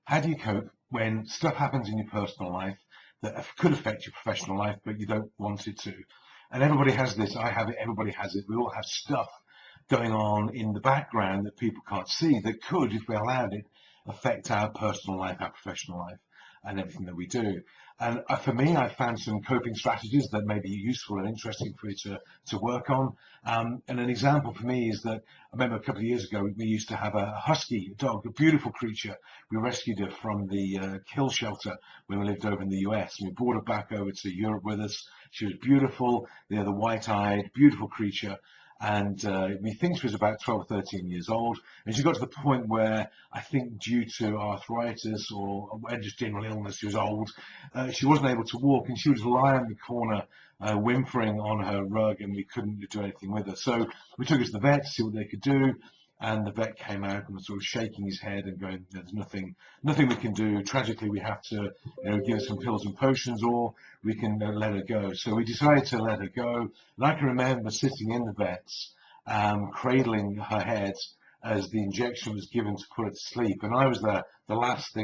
How do you cope when stuff happens in your personal life that could affect your professional life, but you don't want it to? And everybody has this. I have it. Everybody has it. We all have stuff going on in the background that people can't see that could, if we allowed it, affect our personal life, our professional life, and everything that we do. And for me, I found some coping strategies that may be useful and interesting for you to work on. And an example for me is that I remember a couple of years ago, we used to have a husky dog, a beautiful creature. We rescued her from the kill shelter when we lived over in the US. And we brought her back over to Europe with us. She was beautiful, the white-eyed, beautiful creature. And we think she was about 12 or 13 years old. And she got to the point where I think due to arthritis or just general illness, she was old, she wasn't able to walk, and she would lie in the corner whimpering on her rug, and we couldn't do anything with her. So we took her to the vet to see what they could do. And the vet came out and was sort of shaking his head and going, "There's nothing we can do. Tragically, we have to, give her some pills and potions, or we can let her go." So we decided to let her go. And I can remember sitting in the vet's, cradling her head as the injection was given to put her to sleep. And I was the last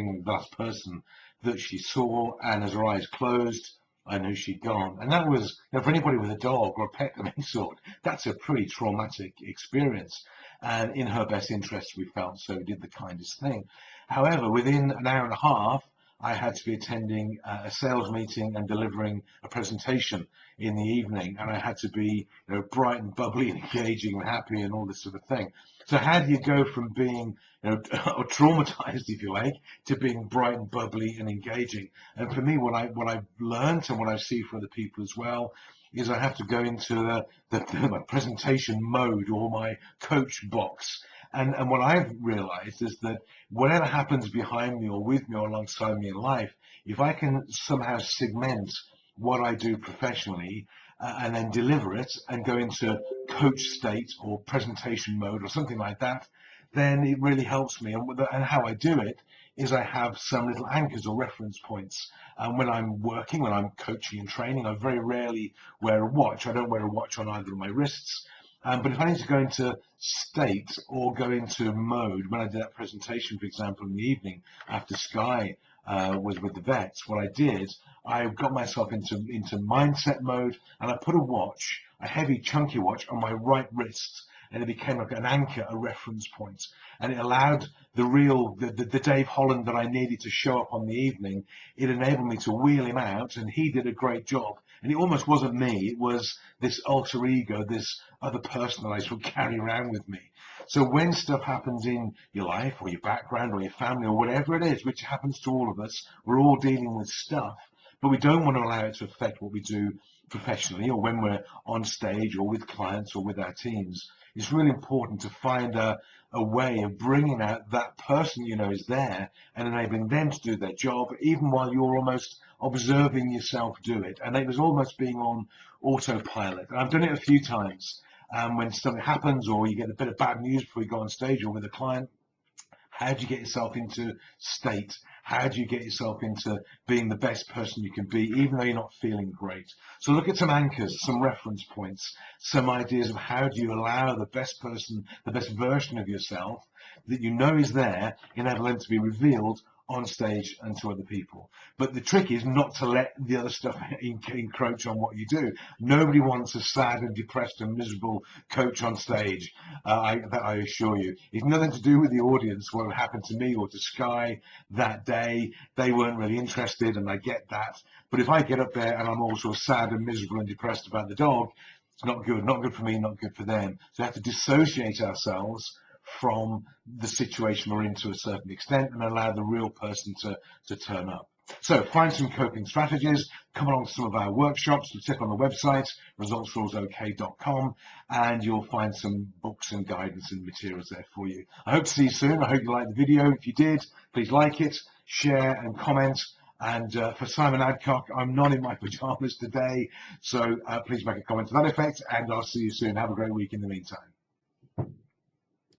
person that she saw. And as her eyes closed, I knew she'd gone. And that was, for anybody with a dog or a pet of any sort, that's a pretty traumatic experience. And in her best interest, we felt, so we did the kindest thing. However, within an hour and a half, I had to be attending a sales meeting and delivering a presentation in the evening, and I had to be, bright and bubbly and engaging and happy and all this sort of thing. So how do you go from being, traumatized, if you like, to being bright and bubbly and engaging? And for me, what I've learned and what I see for other people as well is I have to go into my presentation mode or my coach box. And what I've realized is that whatever happens behind me or with me or alongside me in life, if I can somehow segment what I do professionally and then deliver it and go into coach state or presentation mode or something like that, then it really helps me. And how I do it is I have some little anchors or reference points. And when I'm working, when I'm coaching and training, I very rarely wear a watch. I don't wear a watch on either of my wrists. But if I need to go into state or go into mode, when I did that presentation, for example, in the evening after Sky was with the vets, what I did, I got myself into mindset mode, and I put a watch, a heavy, chunky watch, on my right wrist, and it became like an anchor, a reference point, and it allowed the Dave Holland that I needed to show up on the evening. It enabled me to wheel him out, and he did a great job. And it almost wasn't me; it was this alter ego, this other person that I sort of carry around with me. So when stuff happens in your life or your background or your family or whatever it is, which happens to all of us, we're all dealing with stuff, but we don't want to allow it to affect what we do professionally or when we're on stage or with clients or with our teams. It's really important to find a way of bringing out that person is there and enabling them to do their job, even while you're almost observing yourself do it. And it was almost being on autopilot. And I've done it a few times. When something happens or you get a bit of bad news before you go on stage or with a client, how do you get yourself into state? How do you get yourself into being the best person you can be, even though you're not feeling great? So look at some anchors, some reference points, some ideas of how do you allow the best person, the best version of yourself that is there, enable them to be revealed on stage and to other people. But the trick is not to let the other stuff encroach on what you do. Nobody wants a sad and depressed and miserable coach on stage. I assure you. It's nothing to do with the audience, what happened to me or to Sky that day. They weren't really interested, and I get that. But if I get up there and I'm also sad and miserable and depressed about the dog, it's not good for me, not good for them. So we have to dissociate ourselves from the situation we're in to a certain extent and allow the real person to turn up. So find some coping strategies, come along to some of our workshops, check on the website, resultsrulesok.com, and you'll find some books and guidance and materials there for you. I hope to see you soon. I hope you liked the video. If you did, please like it, share and comment. And for Simon Adcock, I'm not in my pajamas today, so please make a comment to that effect, and I'll see you soon. Have a great week in the meantime.